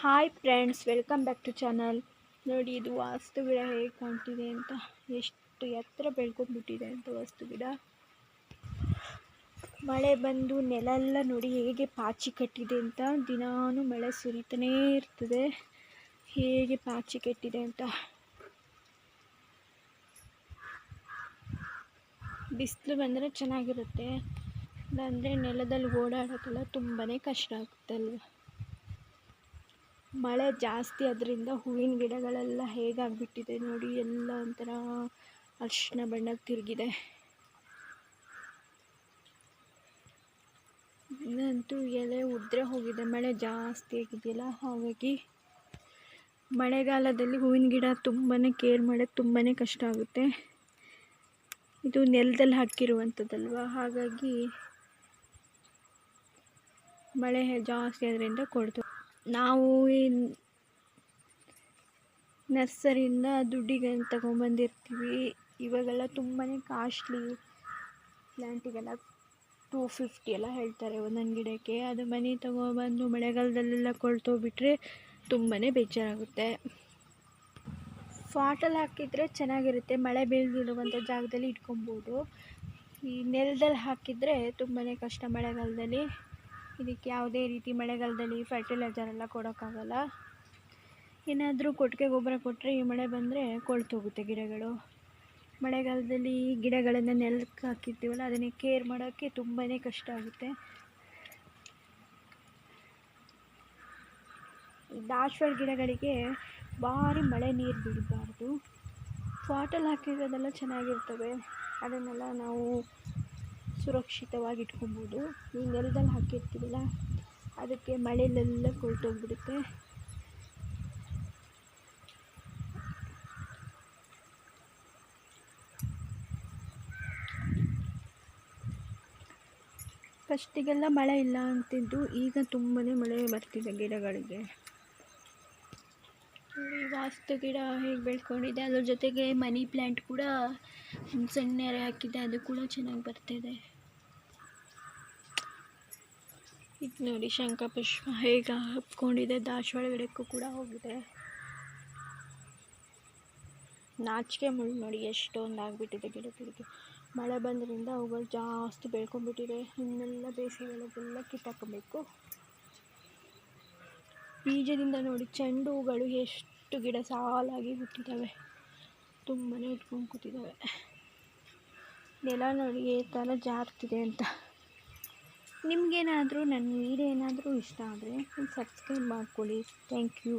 Hi friends, welcome back to channel. ನೋಡಿ, ಇದು ವಾಸ್ತು ಗಿಡ ಹೇಗೆ ಕಾಣ್ತಿದೆ ಅಂತ, ಎಷ್ಟು ಎತ್ತರ ಬೆಳ್ಕೊಂಡ್ಬಿಟ್ಟಿದೆ ಅಂತ ವಾಸ್ತು ಗಿಡ. ಮಳೆ ಬಂದು ನೆಲ ಎಲ್ಲ ನೋಡಿ ಹೇಗೆ ಪಾಚಿ ಕಟ್ಟಿದೆ ಅಂತ. ದಿನಾನು ಮಳೆ ಸುರಿತಾನೇ ಇರ್ತದೆ. ಹೇಗೆ ಪಾಚಿ ಕಟ್ಟಿದೆ ಅಂತ. ಬಿಸಿಲು ಬಂದರೆ ಚೆನ್ನಾಗಿರುತ್ತೆ, ಇಲ್ಲಾಂದರೆ ನೆಲದಲ್ಲಿ ಓಡಾಡೋಕ್ಕೆಲ್ಲ ತುಂಬಾ ಕಷ್ಟ ಆಗುತ್ತಲ್ವ. ಮಳೆ ಜಾಸ್ತಿ ಅದರಿಂದ ಹೂವಿನ ಗಿಡಗಳೆಲ್ಲ ಹೇಗಾಗಿಬಿಟ್ಟಿದೆ ನೋಡಿ, ಎಲ್ಲ ಒಂಥರ ಅರಿಶಿನ ಬಣ್ಣಕ್ಕೆ ತಿರುಗಿದೆ. ಇದಂತೂ ಎಲೆ ಉದ್ರೆ ಹೋಗಿದೆ, ಮಳೆ ಜಾಸ್ತಿ ಆಗಿದೆಯಲ್ಲ. ಹಾಗಾಗಿ ಮಳೆಗಾಲದಲ್ಲಿ ಹೂವಿನ ಗಿಡ ತುಂಬಾ ಕೇರ್ ಮಾಡೋಕ್ಕೆ ತುಂಬಾ ಕಷ್ಟ ಆಗುತ್ತೆ. ಇದು ನೆಲದಲ್ಲಿ ಹಾಕಿರುವಂಥದ್ದಲ್ವ, ಹಾಗಾಗಿ ಮಳೆ ಜಾಸ್ತಿ ಅದರಿಂದ ಕೊಡ್ತು. ನಾವು ಈ ನರ್ಸರಿಯಿಂದ ದುಡ್ಡಿಗೆ ತಗೊಂಬಂದಿರ್ತೀವಿ. ಇವಾಗೆಲ್ಲ ತುಂಬಾ ಕಾಸ್ಟ್ಲಿ ಪ್ಲ್ಯಾಂಟಿಗೆಲ್ಲ 250 ಎಲ್ಲ ಹೇಳ್ತಾರೆ ಒಂದೊಂದು ಗಿಡಕ್ಕೆ. ಅದು ಮನೆ ತಗೊಬಂದು ಮಳೆಗಾಲದಲ್ಲೆಲ್ಲ ಕೊಳ್ತೋಗ್ಬಿಟ್ರೆ ತುಂಬಾ ಬೇಜಾರಾಗುತ್ತೆ. ಪಾಟಲ್ಲಿ ಹಾಕಿದರೆ ಚೆನ್ನಾಗಿರುತ್ತೆ, ಮಳೆ ಬೀಳ್ದಿರುವಂಥ ಜಾಗದಲ್ಲಿ ಇಟ್ಕೊಬೋದು. ಈ ನೆಲದಲ್ಲಿ ಹಾಕಿದರೆ ತುಂಬಾ ಕಷ್ಟ ಮಳೆಗಾಲದಲ್ಲಿ. ಇದಕ್ಕೆ ಯಾವುದೇ ರೀತಿ ಮಳೆಗಾಲದಲ್ಲಿ ಫರ್ಟಿಲೈಸರ್ ಎಲ್ಲ ಕೊಡೋಕ್ಕಾಗಲ್ಲ. ಏನಾದರೂ ಕೊಟ್ಟಿಗೆ ಗೊಬ್ಬರ ಕೊಟ್ಟರೆ ಈ ಮಳೆ ಬಂದರೆ ಕೊಳ್ತೋಗುತ್ತೆ ಗಿಡಗಳು. ಮಳೆಗಾಲದಲ್ಲಿ ಗಿಡಗಳನ್ನು ನೆಲಕ್ಕೆ ಹಾಕಿರ್ತೀವಲ್ಲ, ಅದನ್ನೇ ಕೇರ್ ಮಾಡೋಕ್ಕೆ ತುಂಬಾ ಕಷ್ಟ ಆಗುತ್ತೆ. ದಾಸವಾಳ ಗಿಡಗಳಿಗೆ ಭಾರಿ ಮಳೆ ನೀರು ಬಿಡಬಾರ್ದು. ಪಾಟಲ್ಲಿ ಹಾಕಿರೋದೆಲ್ಲ ಚೆನ್ನಾಗಿರ್ತವೆ, ಅದನ್ನೆಲ್ಲ ನಾವು ಸುರಕ್ಷಿತವಾಗಿ ಇಟ್ಕೊಬೋದು. ಈ ನೆಲದಲ್ಲಿ ಹಾಕಿರ್ತೀವಲ್ಲ, ಅದಕ್ಕೆ ಮಳೆಯಲ್ಲೆಲ್ಲ ಕೊಳ್ತೋಗ್ಬಿಡುತ್ತೆ. ಫಸ್ಟಿಗೆಲ್ಲ ಮಳೆ ಇಲ್ಲ ಅಂತಿದ್ದು, ಈಗ ತುಂಬಾ ಮಳೆ ಬರ್ತಿದೆ ಗಿಡಗಳಿಗೆ. ವಾಸ್ತು ಗಿಡ ಹೇಗೆ ಬೆಳ್ಕೊಂಡಿದೆ, ಅದ್ರ ಜೊತೆಗೆ ಮನಿ ಪ್ಲ್ಯಾಂಟ್ ಕೂಡ ಸಣ್ಣ ಎರೆ ಹಾಕಿದೆ, ಅದು ಕೂಡ ಚೆನ್ನಾಗಿ ಬರ್ತಿದೆ. ಇದು ನೋಡಿ, ಶಂಖಪುಷ್ಪ ಹೇಗೆ ಹಬ್ಕೊಂಡಿದೆ, ದಾಸವಾಳ ಗಿಡಕ್ಕೂ ಕೂಡ ಹೋಗಿದೆ. ನಾಚಿಕೆ ಮುಳ್ಳು ನೋಡಿ ಎಷ್ಟೊಂದು ಆಗಿಬಿಟ್ಟಿದೆ ಗಿಡಗಳಿಗೆ. ಮಳೆ ಬಂದ್ರಿಂದ ಅವುಗಳು ಜಾಸ್ತಿ ಬೆಳ್ಕೊಂಡ್ಬಿಟ್ಟಿದೆ. ಇನ್ನೆಲ್ಲ ಬೇಸಿಗೆಗಳಿಗೆಲ್ಲ ಕಿತ್ತಾಕಬೇಕು. ಬೀಜದಿಂದ ನೋಡಿ ಚೆಂಡು ಹೂಗಳು ಎಷ್ಟು ಗಿಡ ಸಾಲಾಗಿ ಹುಟ್ಟಿದ್ದಾವೆ, ತುಂಬಾ ಉಟ್ಕೊಂಡು ಕೂತಿದ್ದಾವೆ. ನೆಲ ನೋಡಿ ಈ ಥರ ಜಾರ್ತಿದೆ ಅಂತ. ನಿಮಗೇನಾದರೂ ನನ್ನ ವಿಡಿಯೋ ಏನಾದರೂ ಇಷ್ಟ ಆದರೆ ಸಬ್ಸ್ಕ್ರೈಬ್ ಮಾಡ್ಕೊಳ್ಳಿ. Thank you.